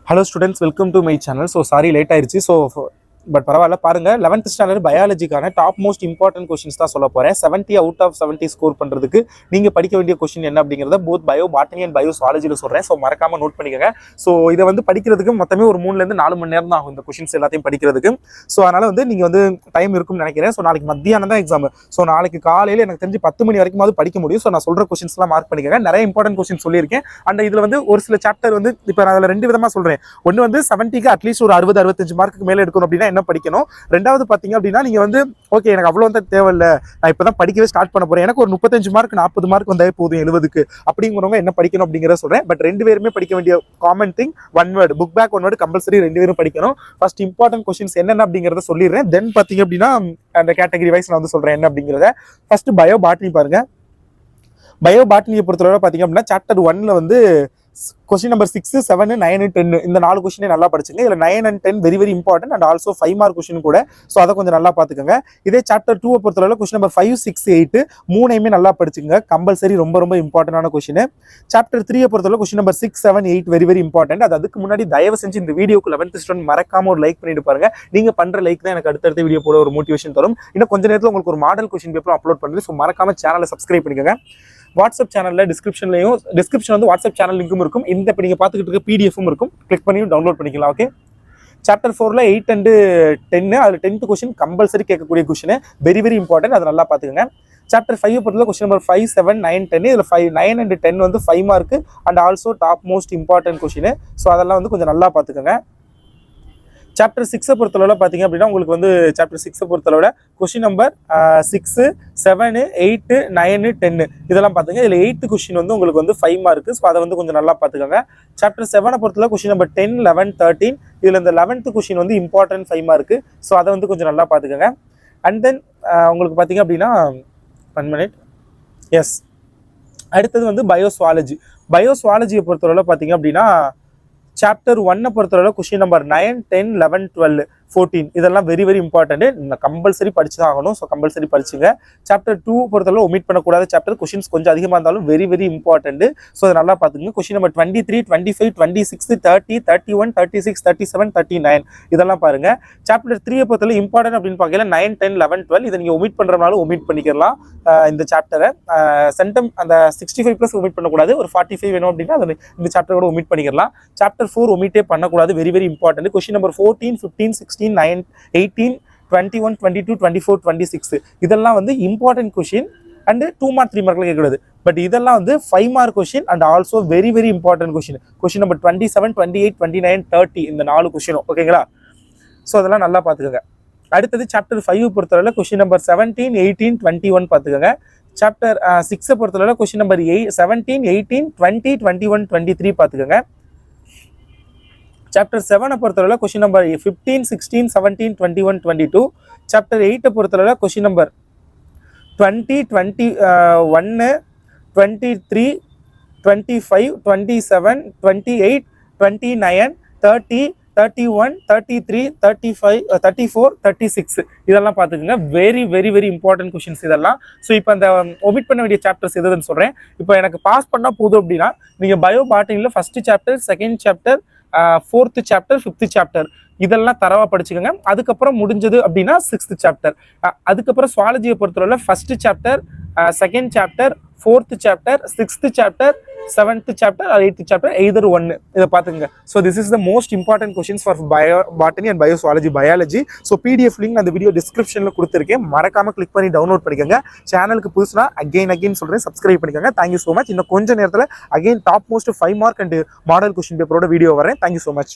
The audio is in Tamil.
Hello students, welcome to my channel. So sorry late ஆயிருச்சு. பட் பரவாயில்ல பாருங்க 11th ஸ்டாண்டர்ட் பயாலஜிக்கான டாப் மோஸ்ட் இம்பார்ட்டன்ட் கொஸ்டின்ஸ் தான் சொல்ல போறேன். 70 அவுட் ஆஃப் 70 ஸ்கோர் பண்றதுக்கு நீங்க படிக்க வேண்டிய கொஸ்டின் என்ன அப்படிங்கறத both bio botany and bio சுவாலஜில சொல்றேன். ஸோ மறக்காம நோட் பண்ணிக்கோங்க. ஸோ இதை வந்து படிக்கிறதுக்கு மொத்தமே ஒரு 3ல இருந்து 4 மணி நேரம் தான் ஆகும் இந்த கொஸ்டின்ஸ் எல்லாத்தையும் படிக்கிறதுக்கு. ஸோ அதனால வந்து நீங்க வந்து டைம் இருக்கும்னு நினைக்கிறேன். ஸோ நாளைக்கு மத்தியானம் தான் எக்ஸாம். ஸோ நாளைக்கு காலையில எனக்கு தெரிஞ்சு 10 மணி வரைக்கும் படிக்க முடியும். ஸோ நான் சொல்ற கொஸ்டின்ஸ் எல்லாம் மார்க் பண்ணிக்கோங்க. நிறைய இம்பார்ட்டன்ட் கொஸ்டின் சொல்லியிருக்கேன். அண்ட் இதுல வந்து ஒரு சில சாப்டர் வந்து இப்போ நான் அதில் 2 விதமா சொல்றேன். ஒன்று வந்து 70க்கு அட்லீஸ்ட் ஒரு 60-65 மார்க்கு மேலே எடுக்கணும் அப்படின்னா என்ன படிக்கணும். ரெண்டாவது பாத்தீங்க அப்படின்னா நீங்க வந்து ஓகே எனக்கு அவ்வளவு வந்து தேவையில்ல, நான் இப்பதான் படிக்கவே ஸ்டார்ட் பண்ண போறேன், எனக்கு ஒரு 35 மார்க் 40 மார்க் வந்தாலே போதும் 70க்கு அப்படிங்கிறவங்க என்ன படிக்கணும் அப்படிங்கிறத சொல்றேன். பட் 2 பேருமே படிக்க வேண்டிய common thing one word, book back one word compulsory 2 பேரும் படிக்கணும். ஃபர்ஸ்ட் இம்பார்ட்டன்ட் கொஸ்டின்ஸ் என்னென்ன அப்படிங்கிறத சொல்லிடுறேன். தென் பாத்தீங்க அப்படின்னா அந்த கேட்டகரி வைஸ் நான் வந்து சொல்றேன் என்ன அப்படிங்கிறத. ஃபர்ஸ்ட் பயோ பாட்னி பாருங்க. பயோ பாட்னியை பொறுத்தவரை பாத்தீங்க அப்படின்னா சாப்டர் 1ல வந்து கொஸ்டின் நம்பர் 6, 7, 9, 10 இந்த 4 கொஸ்டினே நல்லா படிச்சுங்க. இதுல 9 and 10 very very important and also 5 mark question கூட. ஸோ அதை கொஞ்சம் நல்லா பாத்துக்கோங்க. இதே சாப்டர் 2 பொறுத்தவரை கொஸ்டின் நம்பர் 5, 6, 8 மூணையுமே நல்லா படிச்சுங்க. கம்பல்சரி ரொம்ப ரொம்ப இம்பார்ட்டன்டான கொஸ்டின். சாப்டர் 3 பொறுத்தவரை question number 6, 7, 8 very very important. அதுக்கு முன்னாடி தயவு செஞ்சு இந்த வீடியோக்கு 11th ஸ்டூடெண்ட் மறக்காம ஒரு லைக் பண்ணிட்டு பாருங்க. நீங்க பண்ற லைக் தான் எனக்கு அடுத்தடுத்த வீடியோ போட ஒரு மோட்டிவேஷன் தரும். இன்னும் கொஞ்ச நேரத்தில் உங்களுக்கு ஒரு மாடல் கொஸ்டின் பேப்பர் அப்லோட் பண்ணுறது. ஸோ மறக்காம சேனலை சப்ஸ்கிரைப் பண்ணிக்கோங்க. வாட்ஸ்அப் சேனல்ல டிஸ்கிரிப்ஷன் வந்து வாட்ஸ்அப் சேனல் லிங்கும் இருக்கும். இந்த இப்போ நீங்க பார்த்துக்கிட்டு இருக்க பிடிஎஃப்பும் இருக்கும். கிளிக் பண்ணி டவுன்லோட் பண்ணிக்கலாம். ஓகே, சாப்டர் 4ல 8 and 10 அதில் 10th கொஸ்டின் கம்பல்சரி கேட்கக்கூடிய கொஸ்டின் வெரி வெரி இம்பார்ட்டன்ட். அதை நல்லா பார்த்துக்கோங்க. சாப்டர் 5 பொறுத்தவரை கொஸ்டின் நம்பர் 5, 7, 9, 10 இதில் 9 and 10 வந்து 5 mark and also top most important question. So அதெல்லாம் வந்து கொஞ்சம் நல்லா பார்த்துக்கோங்க. சாப்டர் 6 பொறுத்தளவுல பாத்தீங்க அப்படின்னா உங்களுக்கு வந்து சாப்டர் 6 பொறுத்தளவுல கொஸ்டின் நம்பர் 6, 7, 8, 9, 10 இதெல்லாம் பாத்துங்க. இதுல 8th கொஸ்டின் வந்து உங்களுக்கு வந்து 5 மார்க். ஸோ அதை வந்து கொஞ்சம் நல்லா பாத்துக்கோங்க. சாப்டர் 7 பொறுத்தளவு கொஸ்டின் நம்பர் 10, 11, 13 இதுல இந்த 11th கொஸ்டின் வந்து இம்பார்ட்டன்ட் 5 மார்க். ஸோ அதை வந்து கொஞ்சம் நல்லா பாத்துக்கோங்க. அண்ட் தென் உங்களுக்கு பாத்தீங்க அப்படின்னா 1 minute. எஸ், அடுத்தது வந்து பயோசுவாலஜி. பயோசுவாலஜியை பொறுத்தளவுல பாத்தீங்க அப்படின்னா சாப்டர் 1 பொறுத்தவரை கொஸ்டின் நம்பர் 9, 10, 11, 12, 14 இதெல்லாம் வெரி வெரி இம்பார்ட்டன்ட். கம்பல்சரி படிச்சு தான் ஆகணும். So compulsory படிச்சுங்க. சாப்டர் 2 பொறுத்தவரை ஒமிட் பண்ணக்கூடாத சாப்டர். கொஸ்டின்ஸ் கொஞ்சம் அதிகமாக இருந்தாலும் வெரி வெரி இம்பார்ட்டன்ட். ஸோ அதை நல்லா பார்த்துங்க. கொஸ்டின் நம்பர் 23, 25, 26, 30, 31, 36, 37, 39 இதெல்லாம் பாருங்க. சாப்டர் 3 பொறுத்தவரை இம்பார்ட்டன்ட் அப்படின்னு பார்க்கல 9, 10, 11, 12 இதை நீங்க ஒமிட் பண்றதுனால ஒமிட் பண்ணிக்கலாம். இந்த சாப்டரை சென்டம் அந்த 65+ ஒமிட் பண்ணக்கூடாது. ஒரு 45 வேணும் அப்படின்னா இந்த சாப்டர் கூட ஒமிட் பண்ணிக்கலாம். சாப்டர் 4 ஒமிட்டே பண்ணக்கூடாது. Very very important. Question number 14, 15, 16, 9, 18, 21, 22, 24, 26 இதெல்லாம் வந்து இம்பார்ட்டன்ட் கொஸ்டின் அண்ட் 2 மார்க் 3 மார்க்ல கேட்கக்கூடாது. பட் இதெல்லாம் வந்து 5 mark question and also very very important question. Question number 27, 28, 29, 30 இந்த 4 கொஸ்டினும் ஓகேங்களா. ஸோ அதெல்லாம் நல்லா பார்த்துக்கோங்க. அடுத்தது சாப்டர் 5 பொறுத்தவரை கொஸ்டின் நம்பர் 17, 18, 21 பார்த்துக்கோங்க. சாப்டர் 6 பொறுத்தவரை கொஸ்டின் நம்பர் 17, 18, 20, 21, 23 பார்த்துக்கோங்க. சாப்டர் 7 பொறுத்தவரை கொஸ்டின் நம்பர் 15, 16, 17, 21, 22. சாப்டர் 8 பொறுத்தவரை கொஸ்டின் நம்பர் 20, 21, 23, 25, 27, 28, 29, 30, 31, 33, 35, 34, 36 இதெல்லாம் பார்த்துக்கோங்க. Very very very important questions இதெல்லாம். ஸோ இப்போ அந்த ஒமிட் பண்ண வேண்டிய சாப்டர்ஸ் எதுன்னு சொல்றேன். இப்போ எனக்கு பாஸ் பண்ணா போதும் அப்படின்னா நீங்க பயோ பாட்டனில first chapter, second chapter, 4th chapter, 5th chapter இதெல்லாம் தரவா படிச்சுக்கோங்க. அதுக்கப்புறம் முடிஞ்சது அப்படின்னா 6th சாப்டர். அதுக்கப்புறம் சுவாலஜியை பொறுத்தவரை first chapter, second chapter, 4th chapter, 6th chapter, 7th chapter or 8th chapter either 1 இதை பார்த்துங்க. So this is the most important questions for bio botany and bio zoology biology. So PDF link அந்த வீடியோ டிஸ்கிரிப்ஷனில் கொடுத்துருக்கேன். மறக்காம கிளிக் பண்ணி டவுன்லோட் பண்ணிக்கோங்க. சேனலுக்கு புதுசுனா அகைன் சொல்றேன், சப்ஸ்கிரைப் பண்ணிக்கோங்க. Thank you so much. இன்னும் கொஞ்சம் நேரத்தில் again top most 5 mark and model question பேப்பரோட வீடியோ வரேன். Thank you so much.